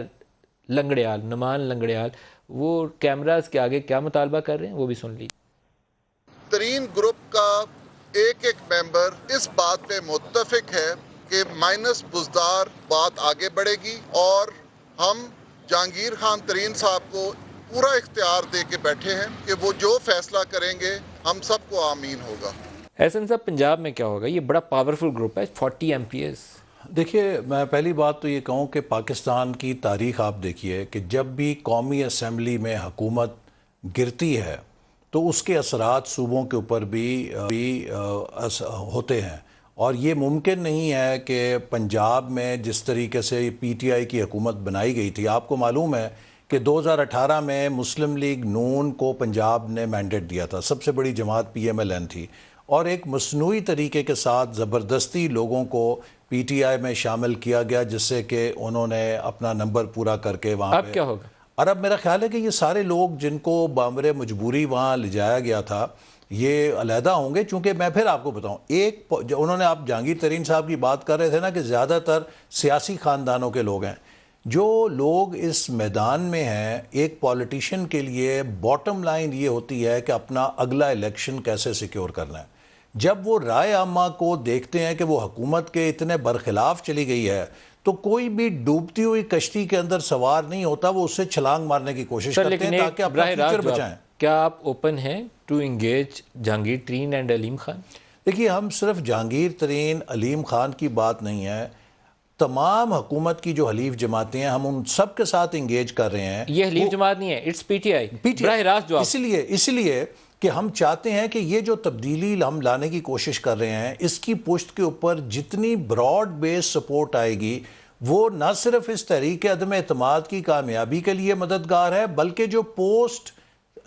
لنگڑیال، نمان لنگڑیال، وہ کیمراز کے آگے کیا مطالبہ کر رہے ہیں وہ بھی سن لیجیے. ترین گروپ کا ایک ممبر اس بات پہ متفق ہے کہ مائنس بزدار بات آگے بڑھے گی، اور ہم جہانگیر خان ترین صاحب کو پورا اختیار دے کے بیٹھے ہیں کہ وہ جو فیصلہ کریں گے ہم سب کو آمین ہوگا. احسن صاحب، پنجاب میں کیا ہوگا؟ یہ بڑا پاورفل گروپ ہے، 40 MPs. دیکھیے، میں پہلی بات تو یہ کہوں کہ پاکستان کی تاریخ آپ دیکھیے کہ جب بھی قومی اسمبلی میں حکومت گرتی ہے تو اس کے اثرات صوبوں کے اوپر بھی ہوتے ہیں. اور یہ ممکن نہیں ہے کہ پنجاب میں جس طریقے سے پی ٹی آئی کی حکومت بنائی گئی تھی، آپ کو معلوم ہے کہ 2018 میں مسلم لیگ نون کو پنجاب نے مینڈیٹ دیا تھا، سب سے بڑی جماعت PMLN تھی، اور ایک مصنوعی طریقے کے ساتھ زبردستی لوگوں کو پی ٹی آئی میں شامل کیا گیا، جس سے کہ انہوں نے اپنا نمبر پورا کر کے وہاں اب کیا ہوگا؟ اور اب میرا خیال ہے کہ یہ سارے لوگ جن کو بامر مجبوری وہاں لے جایا گیا تھا یہ علیحدہ ہوں گے. چونکہ میں پھر آپ کو بتاؤں، انہوں نے، آپ جہانگیر ترین صاحب کی بات کر رہے تھے نا کہ زیادہ تر سیاسی خاندانوں کے لوگ ہیں. جو لوگ اس میدان میں ہیں، ایک پولیٹیشین کے لیے باٹم لائن یہ ہوتی ہے کہ اپنا اگلا الیکشن کیسے سیکیور کرنا ہے. جب وہ رائے عامہ کو دیکھتے ہیں کہ وہ حکومت کے اتنے برخلاف چلی گئی ہے تو کوئی بھی ڈوبتی ہوئی کشتی کے اندر سوار نہیں ہوتا، وہ اس سے چھلانگ مارنے کی کوشش کرتے ہیں تاکہ اپنا فیوچر بچائیں. کیا آپ اوپن ہیں to engage Jahangir Tareen and Aleem Khan? دیکھیے، ہم صرف جہانگیر ترین، علیم خان کی بات نہیں ہے، تمام حکومت کی جو حلیف جماعتیں ہیں ہم ان سب کے ساتھ انگیج کر رہے ہیں. یہ حلیف جماعت نہیں ہے، اٹس PTI. براہ راست جواب. اس لیے کہ ہم چاہتے ہیں کہ یہ جو تبدیلی ہم لانے کی کوشش کر رہے ہیں، اس کی پشت کے اوپر جتنی براڈ بیس سپورٹ آئے گی وہ نہ صرف اس تحریک عدم اعتماد کی کامیابی کے لیے مددگار ہے، بلکہ جو post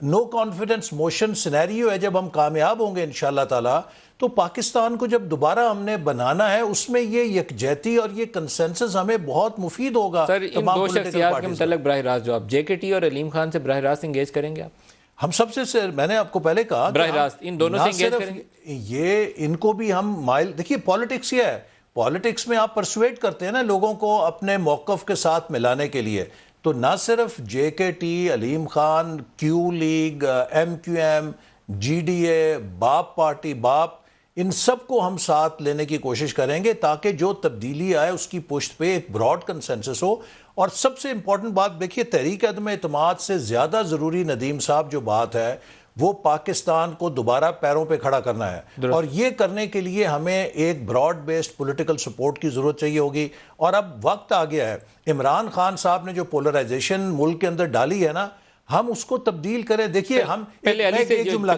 no confidence motion scenario ہے، جب ہم کامیاب ہوں گے انشاءاللہ تعالی، تو پاکستان کو جب دوبارہ ہم نے بنانا ہے، اس میں یہ یکجہتی اور یہ کنسنسس ہمیں بہت مفید ہوگا. سر، ان دو شخصیات کے متعلق براہ راست جواب. JKT اور علیم خان سے براہ راست انگیج کریں گے آپ؟ ہم سب سے میں نے آپ کو پہلے کہا براہ راست ان دونوں سے انگیج کریں گے. یہ ان کو بھی ہم دیکھیے، پالیٹکس یہ ہے، پالیٹکس میں آپ پرسویٹ کرتے ہیں نا لوگوں کو اپنے موقف کے ساتھ ملانے کے لیے. تو نہ صرف JKT، علیم خان، کیو لیگ، MQM، GDA، باپ پارٹی، باپ، ان سب کو ہم ساتھ لینے کی کوشش کریں گے تاکہ جو تبدیلی آئے اس کی پشت پہ ایک براڈ کنسنسس ہو. اور سب سے امپورٹنٹ بات دیکھیے، تحریک عدم اعتماد سے زیادہ ضروری ندیم صاحب جو بات ہے وہ پاکستان کو دوبارہ پیروں پہ کھڑا کرنا ہے. اور یہ کرنے کے لیے ہمیں ایک براڈ بیسڈ پولیٹیکل سپورٹ کی ضرورت چاہیے ہوگی. اور اب وقت آ گیا ہے، عمران خان صاحب نے جو پولرائزیشن ملک کے اندر ڈالی ہے نا، ہم اس کو تبدیل کریں. دیکھیے، ہم ایک جملہ،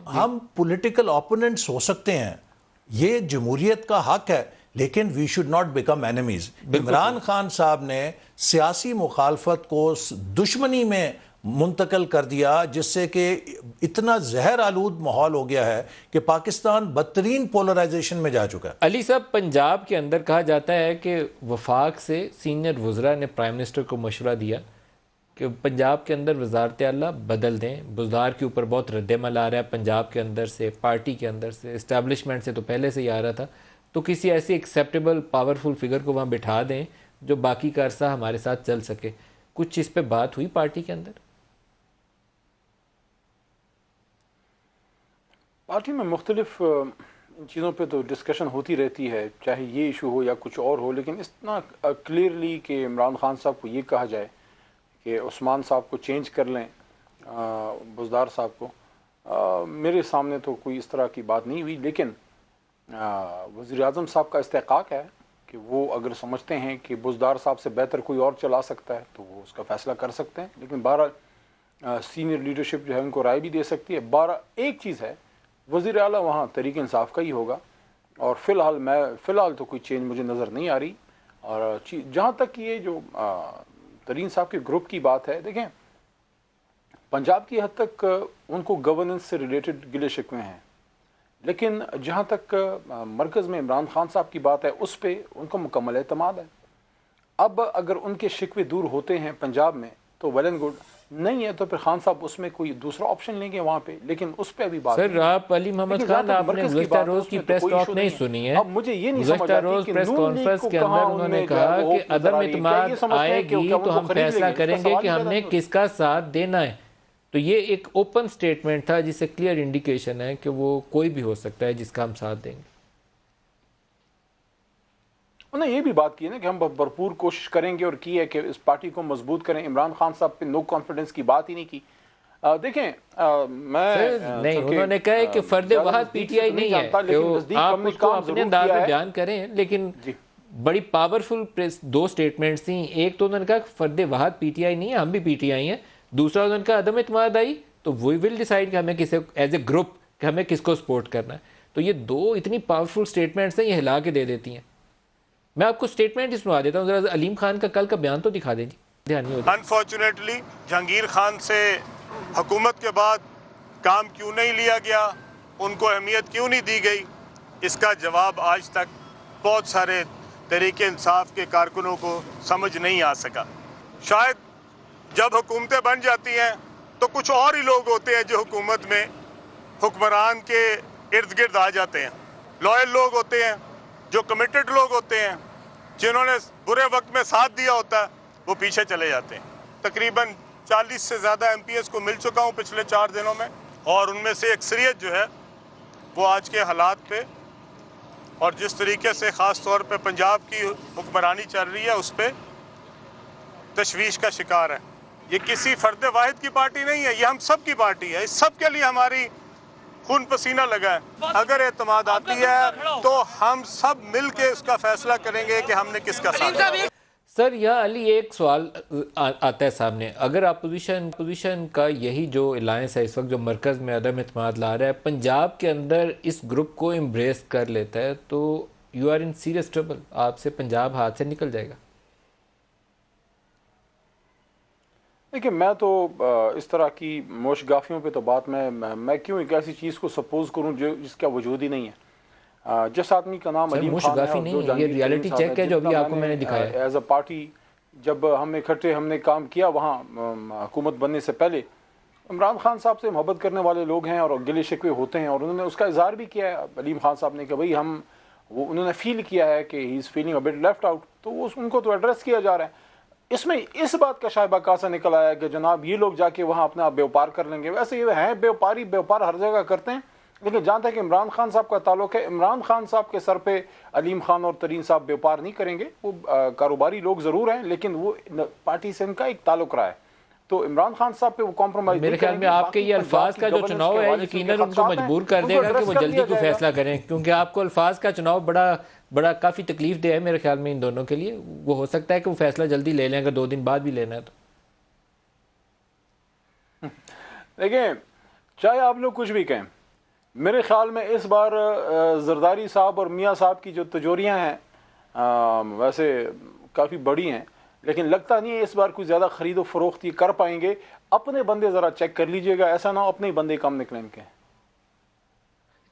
ہم پولیٹیکل اوپوننٹس ہو سکتے ہیں، یہ جمہوریت کا حق ہے، لیکن we should not become enemies. Imran Khan صاحب نے سیاسی مخالفت کو دشمنی میں منتقل کر دیا، جس سے کہ اتنا زہر آلود ماحول ہو گیا ہے کہ پاکستان بدترین پولرائزیشن میں جا چکا ہے. علی صاحب، پنجاب کے اندر کہا جاتا ہے کہ وفاق سے سینئر وزراء نے پرائم منسٹر کو مشورہ دیا کہ پنجاب کے اندر وزارت اعلیٰ بدل دیں. بزدار کے اوپر بہت رد عمل آ رہا ہے پنجاب کے اندر سے، پارٹی کے اندر سے، اسٹیبلشمنٹ سے تو پہلے سے ہی آ رہا تھا. تو کسی ایسی ایکسیپٹیبل پاورفل فگر کو وہاں بٹھا دیں جو باقی کا عرصہ ہمارے ساتھ چل سکے. کچھ اس پہ بات ہوئی پارٹی کے اندر؟ پارٹی میں مختلف ان چیزوں پہ تو ڈسکشن ہوتی رہتی ہے، چاہے یہ ایشو ہو یا کچھ اور ہو. لیکن اتنا کلیئرلی کہ عمران خان صاحب کو یہ کہا جائے کہ عثمان صاحب کو چینج کر لیں، بزدار صاحب کو، میرے سامنے تو کوئی اس طرح کی بات نہیں ہوئی. لیکن وزیر اعظم صاحب کا استحقاق ہے کہ وہ اگر سمجھتے ہیں کہ بزدار صاحب سے بہتر کوئی اور چلا سکتا ہے تو وہ اس کا فیصلہ کر سکتے ہیں. لیکن 12 سینئر لیڈرشپ جو ہے ان کو رائے بھی دے سکتی ہے. 12 ایک چیز ہے، وزیر اعلیٰ وہاں تحریک انصاف کا ہی ہوگا، اور فی الحال تو کوئی چینج مجھے نظر نہیں آ رہی. اور جہاں تک یہ جو ترین صاحب کے گروپ کی بات ہے، دیکھیں پنجاب کی حد تک ان کو گورننس سے ریلیٹڈ گلے شکوے ہیں، لیکن جہاں تک مرکز میں عمران خان صاحب کی بات ہے اس پہ ان کو مکمل اعتماد ہے. اب اگر ان کے شکوے دور ہوتے ہیں پنجاب میں تو ویل اینڈ گڈ، نہیں ہے تو پھر خان صاحب اس میں کوئی دوسرا آپشن لیں گے وہاں پہ، لیکن اس پہ ابھی بات سر نہیں ہے. آپ علی محمد لیکن خان جہاں تک آپ نے مرکز کی گزشتہ بات ہے روز اس کی میں تو پریس کوئی ٹاک ایشو نہیں ہے. سنی ہے. اب مجھے یہ نہیں سمجھ گزشتہ آتی روز کہ پریس نون لیگ کانفرنس کو کے کہاں اندر انہوں نے جو ہے کہا وہ کہ ہوپ نظر عدم آ رہی ہے. کیا اعتماد یہ سمجھتے آئے ہیں کہ گی کیا ان تو کو ہم خرید لیں فیصلہ گے؟ اس کا کریں گے سوال کہ ہی ہم پیدا نے نہیں ہوتا. کس کا ساتھ دینا ہے. تو یہ ایک اوپن سٹیٹمنٹ تھا جس سے کلیئر انڈیکیشن ہے کہ وہ کوئی بھی ہو سکتا ہے جس کا ہم ساتھ دیں گے. انہوں نے یہ بھی بات کی ہے نا کہ ہم بھرپور کوشش کریں گے اور کی ہے کہ اس پارٹی کو مضبوط کریں. عمران خان صاحب پہ نو کانفیڈنس کی بات ہی نہیں کی. دیکھیں میں سر نہیں، چونکہ انہوں نے کہا ہے کہ فرد زیادہ واحد پی نزدیک ٹی سے آئی تو نہیں جانتا، ہے. لیکن نزدیک ہم آپ نے اس کو کام اپنے ضرور انداز کیا میں ہے. بیان کریں، لیکن جی بڑی پاورفل دو سٹیٹمنٹس تھیں. ایک تو انہوں نے کہا کہ فرد واحد پی ٹی آئی نہیں ہے، ہم بھی پی ٹی آئی ہیں. دوسرا انہوں نے کہا عدم اعتماد آئی تو وی ول ڈیسائیڈ کہ ہمیں کسے ایز اے گروپ کہ ہمیں کس کو سپورٹ کرنا ہے. تو یہ دو اتنی پاورفل سٹیٹمنٹس ہیں، یہ ہلا کے دے دیتی ہیں. میں آپ کو سٹیٹمنٹ ہی سنوا دیتا ہوں، ذرا علیم خان کا کل کا بیان تو دکھا دیں جی، دھیان نہیں ہوتا. انفارچونیٹلی جہانگیر خان سے حکومت کے بعد کام کیوں نہیں لیا گیا، ان کو اہمیت کیوں نہیں دی گئی، اس کا جواب آج تک بہت سارے تحریک انصاف کے کارکنوں کو سمجھ نہیں آ سکا. شاید جب حکومتیں بن جاتی ہیں تو کچھ اور ہی لوگ ہوتے ہیں جو حکومت میں حکمران کے ارد گرد آ جاتے ہیں. لائل لوگ ہوتے ہیں، جو کمیٹڈ لوگ ہوتے ہیں، جنہوں نے برے وقت میں ساتھ دیا ہوتا ہے، وہ پیچھے چلے جاتے ہیں. تقریباً 40 سے زیادہ ایم پی ایس کو مل چکا ہوں پچھلے 4 دنوں میں، اور ان میں سے اکثریت جو ہے وہ آج کے حالات پہ اور جس طریقے سے خاص طور پہ پنجاب کی حکمرانی چل رہی ہے اس پہ تشویش کا شکار ہے. یہ کسی فرد واحد کی پارٹی نہیں ہے، یہ ہم سب کی پارٹی ہے. اس سب کے لیے ہماری خون پسینہ لگا ہے. اگر اعتماد آتی ہے تو ہم سب مل کے اس کا فیصلہ کریں گے کہ ہم نے کس کا ساتھ دیا. سر یہاں علی ایک سوال آتا ہے سامنے. اگر اپوزیشن کا یہی جو الائنس ہے اس وقت جو مرکز میں عدم اعتماد لا رہا ہے، پنجاب کے اندر اس گروپ کو امبریس کر لیتا ہے تو you are in serious trouble. آپ سے پنجاب ہاتھ سے نکل جائے گا. دیکھیں میں تو اس طرح کی موش گافیوں پہ تو بات میں کیوں ایک ایسی چیز کو سپوز کروں جس کا وجود ہی نہیں ہے. جس آدمی کا نام سر علیم موش خان ہے گافی اور جو نہیں ہے، یہ جہانگیر ترین ریالٹی صاحب چیک ہے، ہے جو جتنا ابھی آپ کو میں نے دکھایا ہے. ایز اے پارٹی جب ہم اکٹھے ہم نے کام کیا وہاں حکومت بننے سے پہلے، عمران خان صاحب سے محبت کرنے والے لوگ ہیں اور گلے شکوے ہوتے ہیں، اور انہوں نے اس کا اظہار بھی کیا ہے علیم خان صاحب نے کہ بھئی انہوں نے فیل کیا ہے کہ he is feeling a bit left out, تو ان کو تو ایڈریس کیا جا رہا ہے. اس میں اس بات کا شائبہ کاسا نکل آیا کہ جناب یہ لوگ جا کے وہاں اپنا بیوپار کر لیں گے. ویسے یہ ہیں بیوپار ہر جگہ کرتے ہیں، لیکن جہاں تک عمران خان صاحب کا تعلق ہے، عمران خان صاحب کے سر پہ علیم خان اور ترین صاحب بیوپار نہیں کریں گے. وہ کاروباری لوگ ضرور ہیں لیکن وہ پارٹی سے ان کا ایک تعلق رہا ہے، تو عمران خان صاحب پہ وہ کمپرومائز میرے خیال میں آپ کے یہ الفاظ کا جو چناؤ ہے یقیناً ان کو مجبور کر دے گا کہ وہ جلدی کوئی فیصلہ کریں، کیونکہ آپ کو الفاظ کا چناؤ بڑا کافی تکلیف دہ ہے میرے خیال میں ان دونوں کے لیے. وہ ہو سکتا ہے کہ وہ فیصلہ جلدی لے لیں اگر 2 دن بعد بھی لینا ہے تو. دیکھیں چاہے آپ لوگ کچھ بھی کہیں، میرے خیال میں اس بار زرداری صاحب اور میاں صاحب کی جو تجوریاں ہیں ویسے کافی بڑی ہیں، لیکن لگتا نہیں ہے اس بار کوئی زیادہ خرید و فروخت یہ کر پائیں گے. اپنے بندے ذرا چیک کر لیجئے گا، ایسا نہ ہو اپنے ہی بندے کم نکلیں ان کے.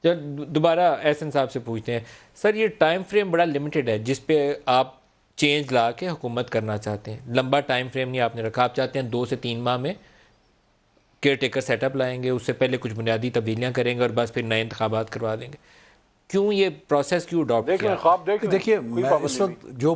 دوبارہ احسن صاحب سے پوچھتے ہیں سر، یہ ٹائم فریم بڑا لمیٹڈ ہے جس پہ آپ چینج لا کے حکومت کرنا چاہتے ہیں. لمبا ٹائم فریم نہیں آپ نے رکھا، آپ چاہتے ہیں 2 سے 3 ماہ میں کیئر ٹیکر سیٹ اپ لائیں گے، اس سے پہلے کچھ بنیادی تبدیلیاں کریں گے اور بس پھر نئے انتخابات کروا دیں گے. کیوں یہ پروسیس کیوں اڈاپٹ دیکھ کیا؟ لیں خواب دیکھ لیں. دیکھیے کوئی میں پابندی اس نہیں. وقت جو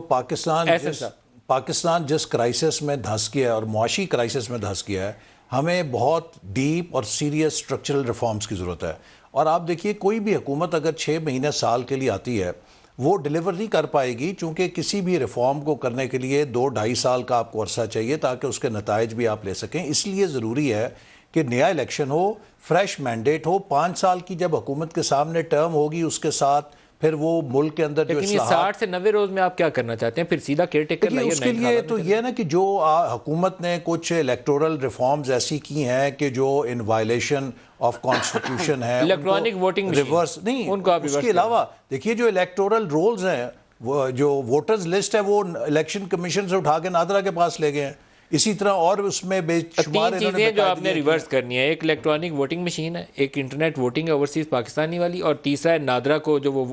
پاکستان جس کرائسس میں دھنس گیا ہے اور معاشی کرائسس میں دھنس گیا ہے، ہمیں بہت ڈیپ اور سیریس اسٹرکچرل ریفارمز کی ضرورت ہے. اور آپ دیکھیے کوئی بھی حکومت اگر 6 مہینے سال کے لیے آتی ہے وہ ڈیلیور نہیں کر پائے گی، چونکہ کسی بھی ریفارم کو کرنے کے لیے 2-2.5 سال کا آپ کو عرصہ چاہیے تاکہ اس کے نتائج بھی آپ لے سکیں. اس لیے ضروری ہے کہ نیا الیکشن ہو، فریش مینڈیٹ ہو. 5 سال کی جب حکومت کے سامنے ٹرم ہوگی اس کے ساتھ پھر وہ ملک کے اندر جو لیکن یہ اصلاحات 60 سے 90 روز میں آپ کیا کرنا چاہتے ہیں؟ پھر سیدھا کیئر ٹیکر دیکھیے لائیے، اس کے لیے تو یہ ہے نا کہ جو حکومت نے کچھ الیکٹورل ریفارمز ایسی کی ہیں کہ جو ان وائلیشن آف کانسٹیٹیوشن ہے، الیکٹرانک ووٹنگ مشین، ریورس نہیں، ان کو آپ اس ریورس کے علاوہ دیکھیے جو الیکٹورل رولز ہیں، وہ جو ووٹرز لسٹ ہے وہ الیکشن کمیشن سے اٹھا کے نادرا کے پاس لے گئے ہیں. اسی طرح اور اس میں بے شمار 3 انہوں نے چیزیں جو آپ نے باقاعدگیاں کی ریورس ہیں. کرنی ہے، ایک الیکٹرانک ووٹنگ مشین ہے، ایک انٹرنیٹ ووٹنگ ہے اوورسیز پاکستانی والی، اور تیسرا ہے نادرا کو جو وہ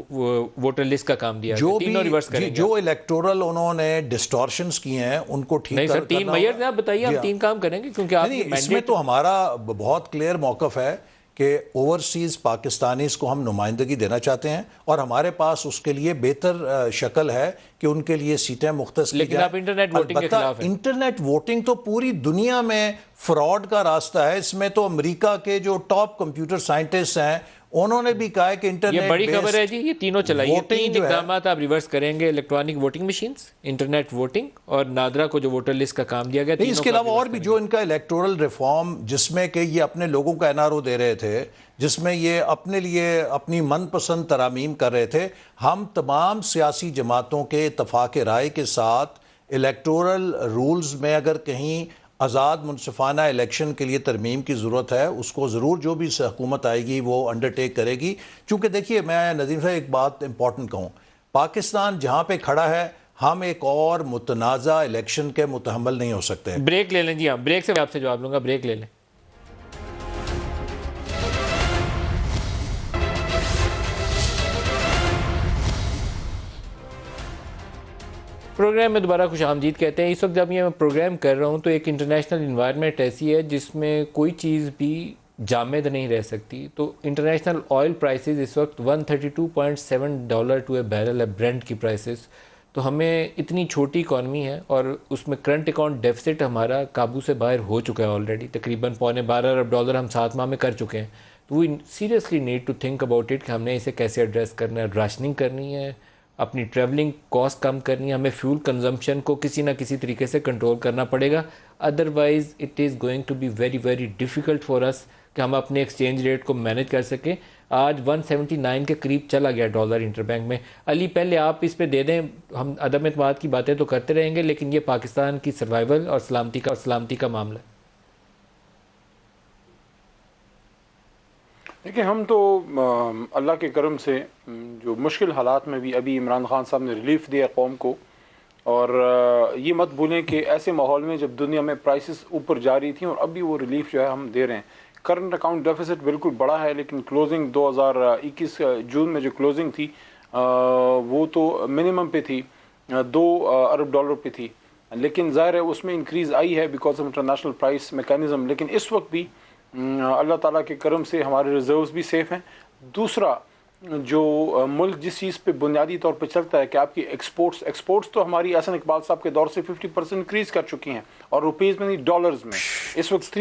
ووٹر لسٹ کا کام دیا جو ہے. تینوں ریورس بھی کریں گے جو الیکٹورل انہوں نے ڈسٹورشنز کیے ہیں ان کو ٹھیک نہیں سر، 3 کرنا میئر ہوگا. سے آپ بتائیے، ہم 3 کام کریں گے کیونکہ آپ نہیں اس میں تو ہمارا بہت کلیئر موقف ہے کہ اوورسیز پاکستانیز کو ہم نمائندگی دینا چاہتے ہیں اور ہمارے پاس اس کے لیے بہتر شکل ہے کہ ان کے لیے سیٹیں مختص کی لیکن جائیں. آپ انٹرنیٹ ووٹنگ کے البتہ خلاف ہیں. انٹرنیٹ ووٹنگ تو پوری دنیا میں فراڈ کا راستہ ہے. اس میں تو امریکہ کے جو ٹاپ کمپیوٹر سائنٹسٹ ہیں انہوں نے بھی کہا ہے کہ انٹرنیٹ یہ بڑی خبر ہے جی، یہ تینوں چلائیے. 3 جو ہے اقدامات آپ ریورس کریں گے، electronic voting machines, internet voting اور نادرا کو جو ووٹر لسٹ کا کام دیا گیا. نہیں اس کے علاوہ اور بھی جو ان کا الیکٹورل ریفارم جس میں کہ یہ اپنے لوگوں کا NRO دے رہے تھے، جس میں یہ اپنے لیے اپنی من پسند ترامیم کر رہے تھے، ہم تمام سیاسی جماعتوں کے اتفاق رائے کے ساتھ الیکٹورل رولز میں اگر کہیں آزاد منصفانہ الیکشن کے لیے ترمیم کی ضرورت ہے اس کو ضرور جو بھی حکومت آئے گی وہ انڈرٹیک کرے گی. چونکہ دیکھیے میں ندیم صاحب ایک بات امپورٹنٹ کہوں، پاکستان جہاں پہ کھڑا ہے ہم ایک اور متنازع الیکشن کے متحمل نہیں ہو سکتے. بریک لے لیں جی، ہاں بریک سے آپ سے جواب لوں گا، بریک لے لیں. پروگرام میں دوبارہ خوش آمدید کہتے ہیں. اس وقت جب یہ میں پروگرام کر رہا ہوں تو ایک انٹرنیشنل انوائرمنٹ ایسی ہے جس میں کوئی چیز بھی جامد نہیں رہ سکتی. تو انٹرنیشنل آئل پرائسز اس وقت $132.7 ٹو اے بیرل ہے، برینٹ کی پرائسز. تو ہمیں اتنی چھوٹی اکانومی ہے اور اس میں کرنٹ اکاؤنٹ ڈیفیسٹ ہمارا قابو سے باہر ہو چکا ہے آلریڈی، تقریباً $12.25 ارب ہم 7 ماہ میں کر چکے ہیں. تو we seriously need to think about it کہ ہم نے اسے کیسے ایڈریس کرنا ہے. راشننگ کرنی ہے، اپنی ٹریولنگ کاسٹ کم کرنی ہے، ہمیں فیول کنزمپشن کو کسی نہ کسی طریقے سے کنٹرول کرنا پڑے گا. Otherwise it is going to be very very difficult for us کہ ہم اپنے ایکسچینج ریٹ کو مینیج کر سکیں. آج 179 کے قریب چلا گیا ڈالر انٹر بینک میں. علی پہلے آپ اس پہ دے دیں، ہم عدم اعتماد کی باتیں تو کرتے رہیں گے لیکن یہ پاکستان کی سروائیول اور سلامتی کا معاملہ ہے. دیکھیں ہم تو اللہ کے کرم سے جو مشکل حالات میں بھی ابھی عمران خان صاحب نے ریلیف دیا قوم کو، اور یہ مت بھولیں کہ ایسے ماحول میں جب دنیا میں پرائسز اوپر جا رہی تھیں اور ابھی وہ ریلیف جو ہے ہم دے رہے ہیں. کرنٹ اکاؤنٹ ڈیفیسٹ بالکل بڑا ہے لیکن کلوزنگ 2021 جون میں جو کلوزنگ تھی وہ تو منیمم پہ تھی، $2 ارب پہ تھی. لیکن ظاہر ہے اس میں انکریز آئی ہے because of international price mechanism. لیکن اس وقت بھی اللہ تعالیٰ کے کرم سے ہمارے ریزروز بھی سیف ہیں. دوسرا جو ملک جس چیز پہ بنیادی طور پہ چلتا ہے کہ آپ کی ایکسپورٹس تو ہماری احسن اقبال صاحب کے دور سے 50% انکریز کر چکی ہیں، اور روپیز میں نہیں ڈالرز میں. اس وقت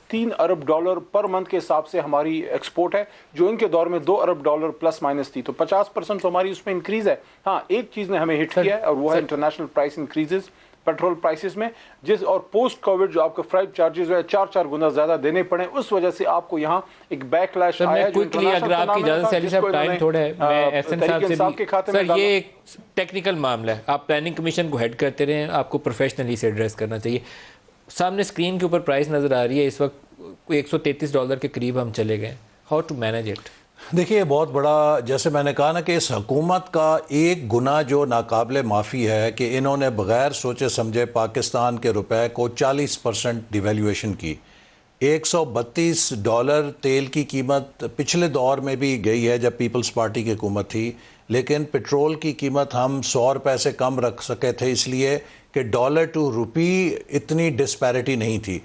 $3 ارب پر منتھ کے حساب سے ہماری ایکسپورٹ ہے، جو ان کے دور میں $2 ارب پلس مائنس تھی. تو 50% تو ہماری اس میں انکریز ہے. ہاں ایک چیز نے ہمیں ہٹ کیا ہے اور وہ ہے international price increases petrol prices میں، جس اور پوسٹ کووڈ جو آپ کو فرائٹ چارجز جو ہے 4 گنا زیادہ دینے پڑے، اس وجہ سے آپ کو یہاں ایک بیک لیش آیا. جو اگر آپ کی اجازت سے علی صاحب ٹائم تھوڑا ہے، میں احسن صاحب سے بھی سر یہ ایک ٹیکنیکل معاملہ ہے، آپ پلاننگ کمیشن کو ہیڈ کرتے رہیں، آپ کو پروفیشنلی سے ایڈریس کرنا چاہیے. سامنے اسکرین کے اوپر پرائس نظر آ رہی ہے، اس وقت $133 کے قریب ہم چلے گئے. How to manage it? دیکھیے بہت بڑا، جیسے میں نے کہا نا کہ اس حکومت کا ایک گناہ جو ناقابل معافی ہے کہ انہوں نے بغیر سوچے سمجھے پاکستان کے روپے کو 40% ڈیویلیویشن کی. $132 تیل کی قیمت پچھلے دور میں بھی گئی ہے جب پیپلز پارٹی کی حکومت تھی، لیکن پٹرول کی قیمت ہم $100 سے کم رکھ سکے تھے اس لیے کہ ڈالر ٹو روپی اتنی ڈسپیرٹی نہیں تھی.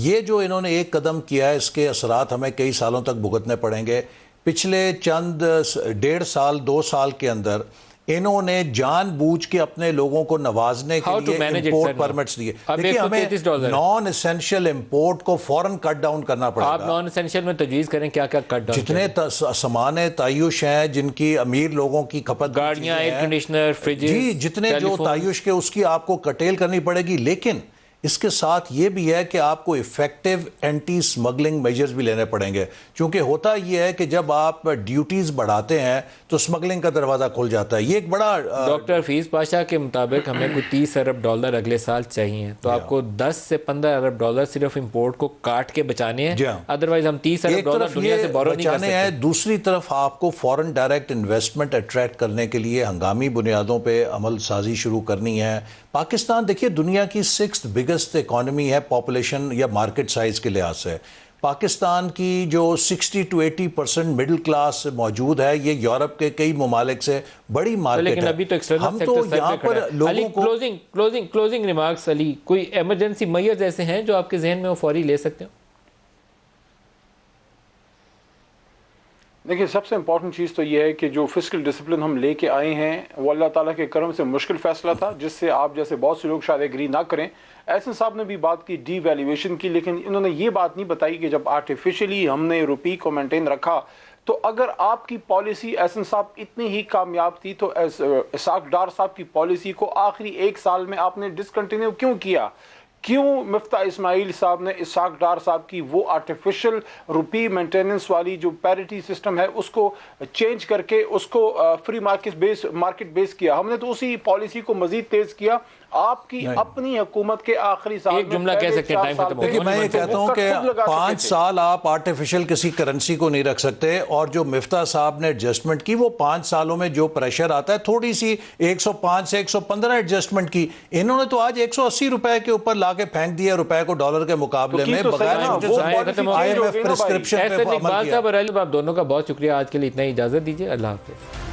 یہ جو انہوں نے ایک قدم کیا ہے اس کے اثرات ہمیں کئی سالوں تک بھگتنے پڑیں گے. پچھلے چند 1.5 سال 2 سال کے اندر انہوں نے جان بوجھ کے اپنے لوگوں کو نوازنے کے لیے امپورٹ پرمٹس دیے. دیکھیے ہمیں نان اسینشیل امپورٹ کو فوراً کٹ ڈاؤن کرنا پڑے گا. آپ نان اسینشیل میں تجویز کریں کیا کیا کٹ ڈاؤن؟ جتنے سامان تعیش ہیں جن کی امیر لوگوں کی کھپت، گاڑیاں، ایئر کنڈیشنر، فریجز، جی جتنے جو تعیش کے اس کی آپ کو کٹیل کرنی پڑے گی. لیکن اس کے ساتھ یہ بھی ہے کہ آپ کو ایفیکٹو اینٹی سمگلنگ میجرز بھی لینے پڑیں گے، چونکہ ہوتا یہ ہے کہ جب آپ ڈیوٹیز بڑھاتے ہیں تو سمگلنگ کا دروازہ کھل جاتا ہے. یہ ایک بڑا ڈاکٹر حفیظ پاشا کے مطابق ہمیں کوئی 30 ارب ڈالر اگلے سال چاہیے، تو آپ کو 10 سے 15 ارب ڈالر صرف امپورٹ کو کاٹ کے بچانے ہیں، ادروائز ہم 30 ارب ڈالر دنیا سے بورو نہیں کر سکتے ہیں. دوسری طرف آپ کو فورن ڈائریکٹ انویسٹمنٹ اٹریکٹ کرنے کے لیے ہنگامی بنیادوں پہ عمل سازی شروع کرنی ہے. پاکستان دیکھیے دنیا کی 6th بگسٹ اکانومی ہے پاپولیشن یا مارکیٹ سائز کے لحاظ سے. پاکستان کی جو 60 to 80% مڈل کلاس موجود ہے، یہ یورپ کے کئی ممالک سے بڑی مارکیٹ ہے. لیکن ابھی تو ہم تو یہاں پر لوگوں کو کلوزنگ ریمارکس علی، کوئی ایمرجنسی میجرز ایسے ہیں جو آپ کے ذہن میں وہ فوری لے سکتے ہو؟ دیکھیں سب سے امپورٹنٹ چیز تو یہ ہے کہ جو فسکل ڈسپلن ہم لے کے آئے ہیں وہ اللہ تعالیٰ کے کرم سے مشکل فیصلہ تھا، جس سے آپ جیسے بہت سے لوگ شاید ایگری نہ کریں. احسن صاحب نے بھی بات کی ڈی ویلیویشن کی، لیکن انہوں نے یہ بات نہیں بتائی کہ جب آرٹیفیشلی ہم نے روپی کو مینٹین رکھا تو اگر آپ کی پالیسی احسن صاحب اتنی ہی کامیاب تھی تو اسحاق ڈار صاحب کی پالیسی کو آخری 1 سال میں آپ نے ڈسکنٹینیو کیوں کیا؟ کیوں مفتاح اسماعیل صاحب نے اسحاق ڈار صاحب کی وہ آرٹیفیشل روپی مینٹیننس والی جو پیریٹی سسٹم ہے اس کو چینج کر کے اس کو فری مارکیٹ بیس کیا؟ ہم نے تو اسی پالیسی کو مزید تیز کیا. آپ کی اپنی حکومت کے آخری سال ایک جملہ کہہ سکتے ہیں ٹائم ختم ہو گیا. میں یہ کہتا ہوں کہ 5 سال آپ آرٹیفیشل کسی کرنسی کو نہیں رکھ سکتے، اور جو مفتاح صاحب نے ایڈجسٹمنٹ کی وہ 5 سالوں میں جو پریشر آتا ہے تھوڑی سی 105 سے 115 ایڈجسٹمنٹ کی، انہوں نے تو آج 180 روپے کے اوپر لا کے پھینک دیا روپے کو ڈالر کے مقابلے میں بغیر IMF پرسکرپشن پہ عمل کیا. صاحب اور آپ دونوں کا بہت شکریہ. آج کے لیے اتنا ہی اجازت دیجیے. اللہ حافظ.